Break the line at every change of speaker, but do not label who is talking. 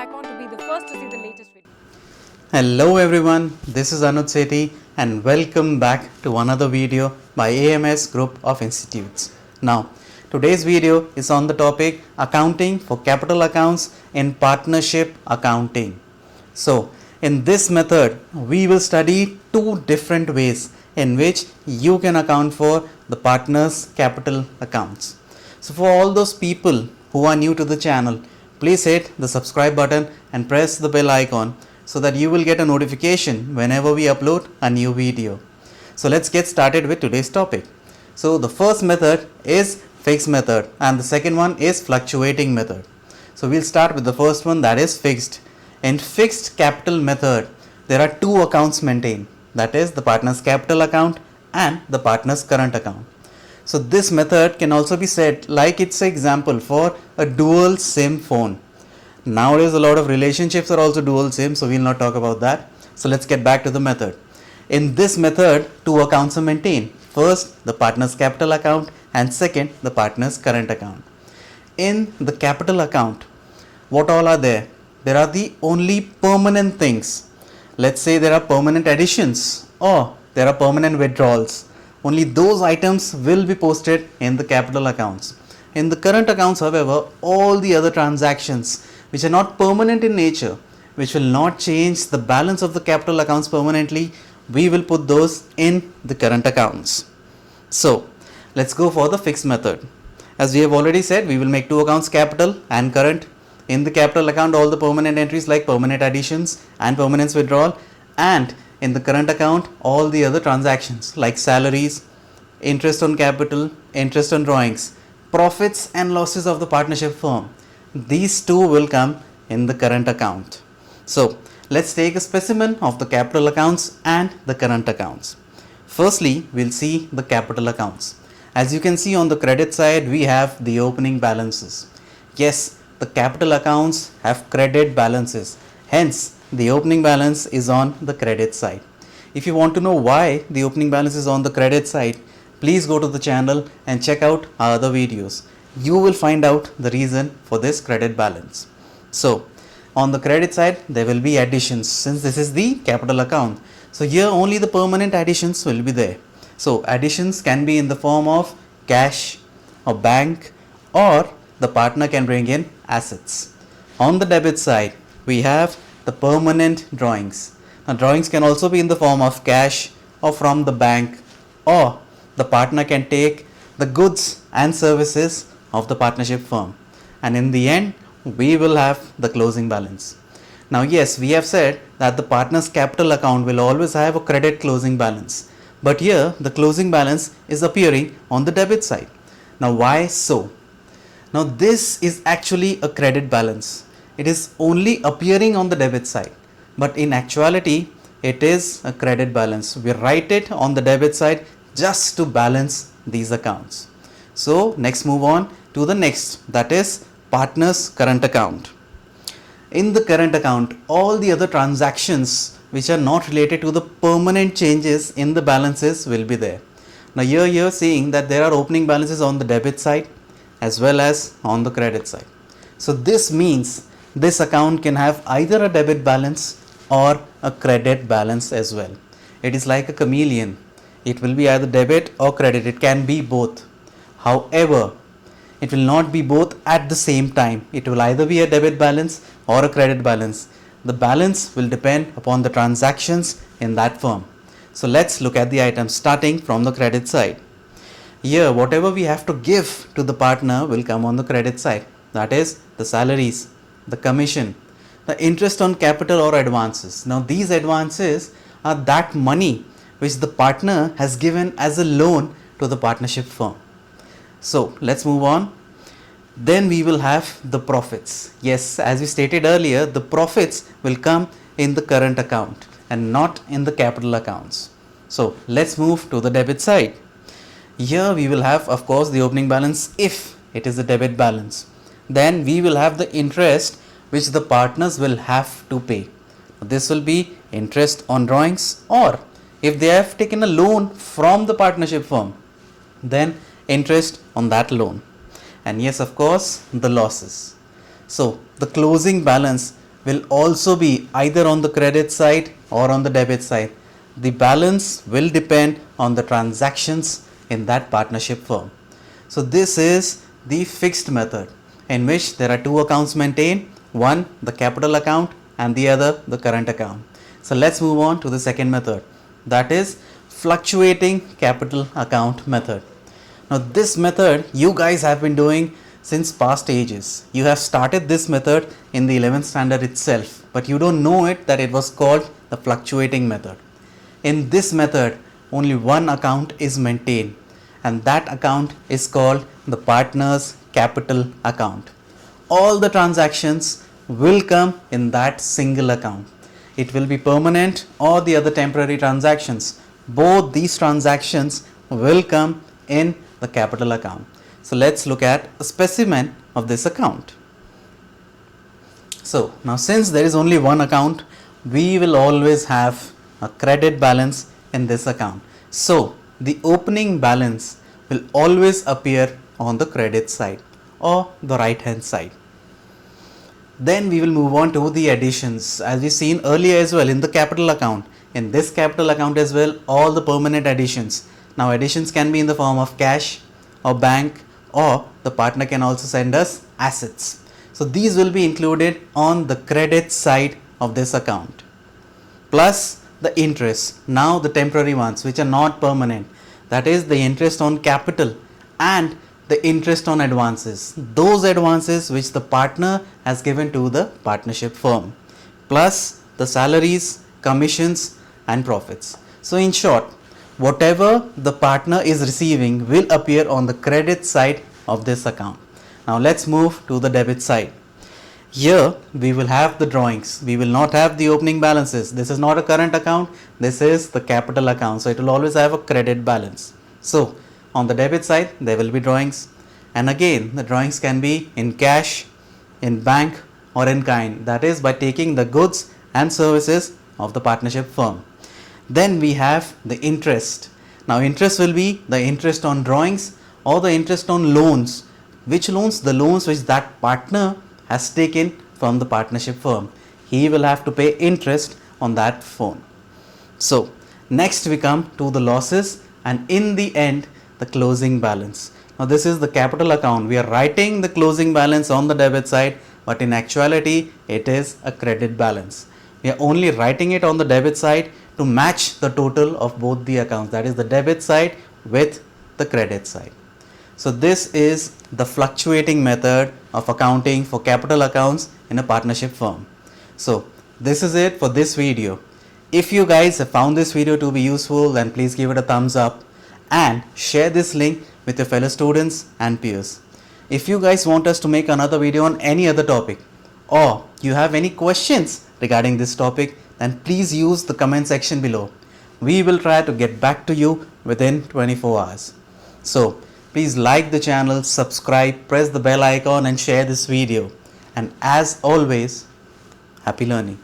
icon to be the first to see the latest video.
Hello everyone, this is Anuj Sethi and welcome back to another video by AMS Group of Institutes. Now, today's video is on the topic accounting for capital accounts in partnership accounting. So, in this method, we will study two different ways in which you can account for the partners' capital accounts. So, for all those people who are new to the channel, please hit the subscribe button and press the bell icon so that you will get a notification whenever we upload a new video. So let's get started with today's topic. So the first method is fixed method and the second one is fluctuating method. So we'll start with the first one, that is fixed. In fixed capital method, there are two accounts maintained, that is the partner's capital account and the partner's current account. So this method can also be said like it's an example for a dual SIM phone. Nowadays a lot of relationships are also dual SIM, so we'll not talk about that. So let's get back to the method. In this method, two accounts are maintained. First, the partner's capital account and second, the partner's current account. In the capital account, what all are there? There are the only permanent things. Let's say there are permanent additions or there are permanent withdrawals. Only those items will be posted in the capital accounts. In the current accounts, however, all the other transactions which are not permanent in nature, which will not change the balance of the capital accounts permanently, we will put those in the current accounts. So, let's go for the fixed method. As we have already said, we will make two accounts, capital and current. In the capital account, all the permanent entries like permanent additions and permanent withdrawal, and in the current account, all the other transactions like salaries, interest on capital, interest on drawings, profits and losses of the partnership firm. These two will come in the current account. So, let's take a specimen of the capital accounts and the current accounts. Firstly, we'll see the capital accounts. As you can see on the credit side, we have the opening balances. Yes, the capital accounts have credit balances. Hence, the opening balance is on the credit side. If you want to know why the opening balance is on the credit side, please go to the channel and check out our other videos. You will find out the reason for this credit balance. So, on the credit side, there will be additions since this is the capital account. So, here only the permanent additions will be there. So, additions can be in the form of cash or bank, or the partner can bring in assets. On the debit side, we have the permanent drawings. Now, drawings can also be in the form of cash or from the bank, or the partner can take the goods and services of the partnership firm, and in the end we will have the closing balance. Now yes, we have said that the partner's capital account will always have a credit closing balance, but here the closing balance is appearing on the debit side. Now why so? Now this is actually a credit balance. It is only appearing on the debit side, but in actuality it is a credit balance. We write it on the debit side just to balance these accounts. So next move on to the next, that is partner's current account. In the current account, all the other transactions which are not related to the permanent changes in the balances will be there. Now here you are seeing that there are opening balances on the debit side as well as on the credit side. So this means this account can have either a debit balance or a credit balance as well. It is like a chameleon. It will be either debit or credit. It can be both. However, it will not be both at the same time. It will either be a debit balance or a credit balance. The balance will depend upon the transactions in that firm. So let's look at the items starting from the credit side. Here, whatever we have to give to the partner will come on the credit side. That is the salaries, the commission, the interest on capital or advances. Now these advances are that money which the partner has given as a loan to the partnership firm. So let's move on. Then we will have the profits. Yes, as we stated earlier, the profits will come in the current account and not in the capital accounts. So let's move to the debit side. Here we will have, of course, the opening balance if it is a debit balance. Then we will have the interest which the partners will have to pay. This will be interest on drawings, or if they have taken a loan from the partnership firm, then interest on that loan. And yes, of course, the losses. So the closing balance will also be either on the credit side or on the debit side. The balance will depend on the transactions in that partnership firm. So this is the fixed method in which there are two accounts maintained, one the capital account and the other the current account. So let's move on to the second method, that is fluctuating capital account method. Now this method you guys have been doing since past ages. You have started this method in the 11th standard itself, but you don't know it that it was called the fluctuating method. In this method only one account is maintained, and that account is called the partner's capital account. All the transactions will come in that single account. It will be permanent or the other temporary transactions. Both these transactions will come in the capital account. So let's look at a specimen of this account. So now since there is only one account, we will always have a credit balance in this account. So the opening balance will always appear on the credit side or the right hand side. Then we will move on to the additions, as we seen earlier as well in the capital account. In this capital account as well, all the permanent additions. Now additions can be in the form of cash or bank, or the partner can also send us assets. So these will be included on the credit side of this account. Plus the interest, now the temporary ones which are not permanent, that is the interest on capital and the interest on advances, those advances which the partner has given to the partnership firm, plus the salaries, commissions and profits. So in short, whatever the partner is receiving will appear on the credit side of this account. Now let's move to the debit side. Here we will have the drawings. We will not have the opening balances. This is not a current account. This is the capital account. So it will always have a credit balance. So on the debit side there will be drawings, and again the drawings can be in cash, in bank or in kind, that is by taking the goods and services of the partnership firm. Then we have the interest. Now interest will be the interest on drawings or the interest on loans. Which loans? The loans which that partner has taken from the partnership firm. He will have to pay interest on that phone. So next we come to the losses, and in the end the closing balance. Now this is the capital account. We are writing the closing balance on the debit side, but in actuality it is a credit balance. We are only writing it on the debit side to match the total of both the accounts, that is the debit side with the credit side. So this is the fluctuating method of accounting for capital accounts in a partnership firm. So this is it for this video. If you guys have found this video to be useful, then please give it a thumbs up and share this link with your fellow students and peers. If you guys want us to make another video on any other topic, or you have any questions regarding this topic, then please use the comment section below. We will try to get back to you within 24 hours. So please like the channel, subscribe, press the bell icon and share this video. And as always, happy learning.